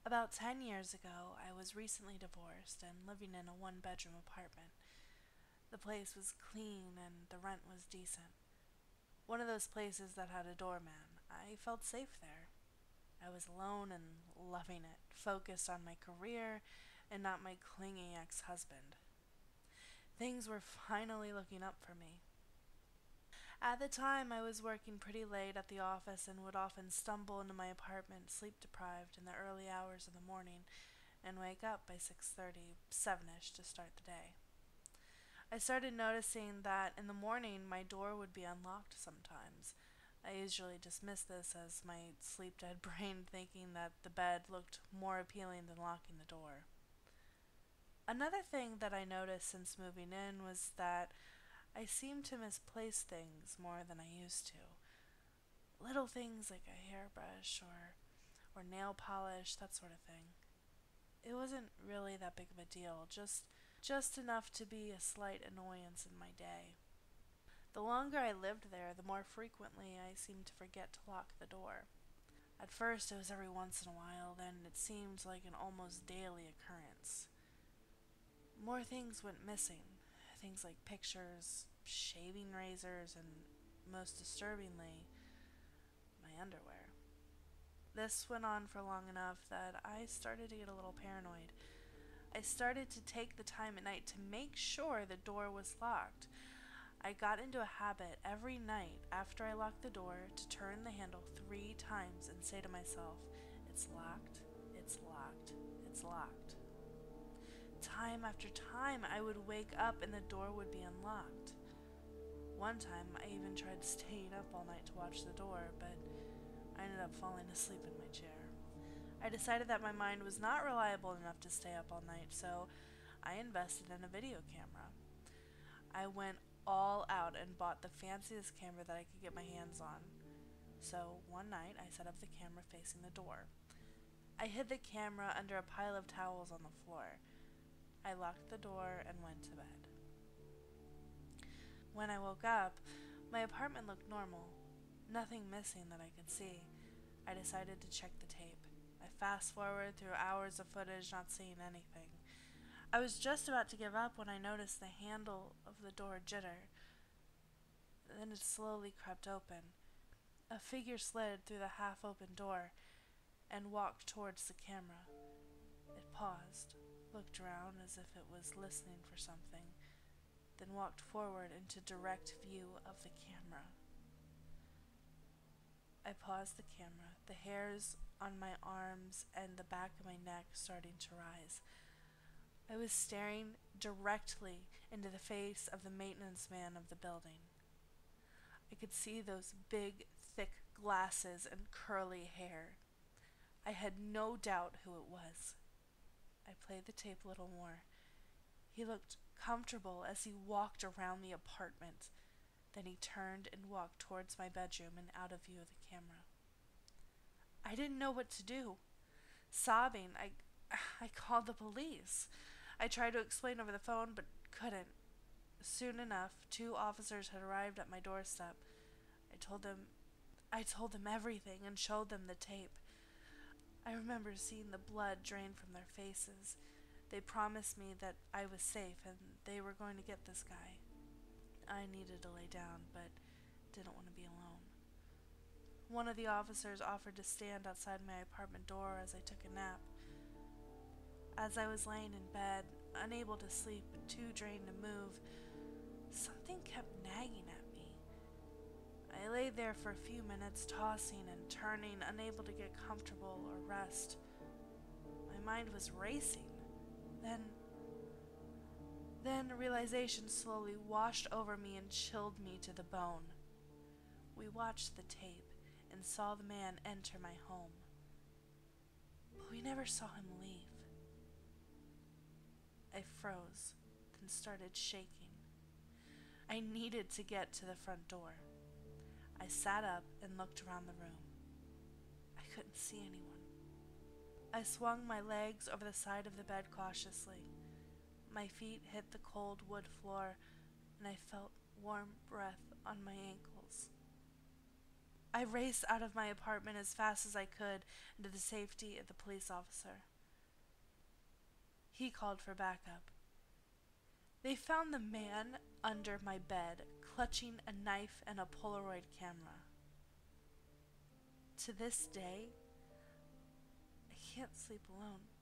About 10 years ago, I was recently divorced and living in a one-bedroom apartment. The place was clean and the rent was decent. One of those places that had a doorman. I felt safe there. I was alone and loving it, focused on my career and not my clingy ex-husband. Things were finally looking up for me. At the time, I was working pretty late at the office and would often stumble into my apartment sleep deprived in the early hours of the morning and wake up by 6:30, 7ish to start the day. I started noticing that in the morning my door would be unlocked sometimes. I usually dismissed this as my sleep dead brain thinking that the bed looked more appealing than locking the door. Another thing that I noticed since moving in was that I seemed to misplace things more than I used to. Little things like a hairbrush or nail polish, that sort of thing. It wasn't really that big of a deal, just enough to be a slight annoyance in my day. The longer I lived there, the more frequently I seemed to forget to lock the door. At first it was every once in a while, then it seemed like an almost daily occurrence. More things went missing. Things like pictures, shaving razors, and most disturbingly, my underwear. This went on for long enough that I started to get a little paranoid. I started to take the time at night to make sure the door was locked. I got into a habit every night after I locked the door to turn the handle 3 times and say to myself, "It's locked, it's locked, it's locked." Time after time, I would wake up and the door would be unlocked. One time, I even tried staying up all night to watch the door, but I ended up falling asleep in my chair. I decided that my mind was not reliable enough to stay up all night, so I invested in a video camera. I went all out and bought the fanciest camera that I could get my hands on. So one night, I set up the camera facing the door. I hid the camera under a pile of towels on the floor. I locked the door and went to bed. When I woke up, my apartment looked normal. Nothing missing that I could see. I decided to check the tape. I fast forward through hours of footage not seeing anything. I was just about to give up when I noticed the handle of the door jitter. Then it slowly crept open. A figure slid through the half-open door and walked towards the camera. It paused, looked around as if it was listening for something, then walked forward into direct view of the camera. I paused the camera, the hairs on my arms and the back of my neck starting to rise. I was staring directly into the face of the maintenance man of the building. I could see those big, thick glasses and curly hair. I had no doubt who it was. I played the tape a little more. He looked comfortable as he walked around the apartment. Then he turned and walked towards my bedroom and out of view of the camera. I didn't know what to do. Sobbing, I called the police. I tried to explain over the phone, but couldn't. Soon enough, 2 officers had arrived at my doorstep. I told them everything and showed them the tape. I remember seeing the blood drain from their faces. They promised me that I was safe and they were going to get this guy. I needed to lay down, but didn't want to be alone. One of the officers offered to stand outside my apartment door as I took a nap. As I was laying in bed, unable to sleep and too drained to move, something kept nagging at me. I lay there for a few minutes, tossing and turning, unable to get comfortable or rest. My mind was racing. Then realization slowly washed over me and chilled me to the bone. We watched the tape and saw the man enter my home, but we never saw him leave. I froze, then started shaking. I needed to get to the front door. I sat up and looked around the room. I couldn't see anyone. I swung my legs over the side of the bed cautiously. My feet hit the cold wood floor, and I felt warm breath on my ankles. I raced out of my apartment as fast as I could into the safety of the police officer. He called for backup. They found the man under my bed, clutching a knife and a Polaroid camera. To this day, I can't sleep alone.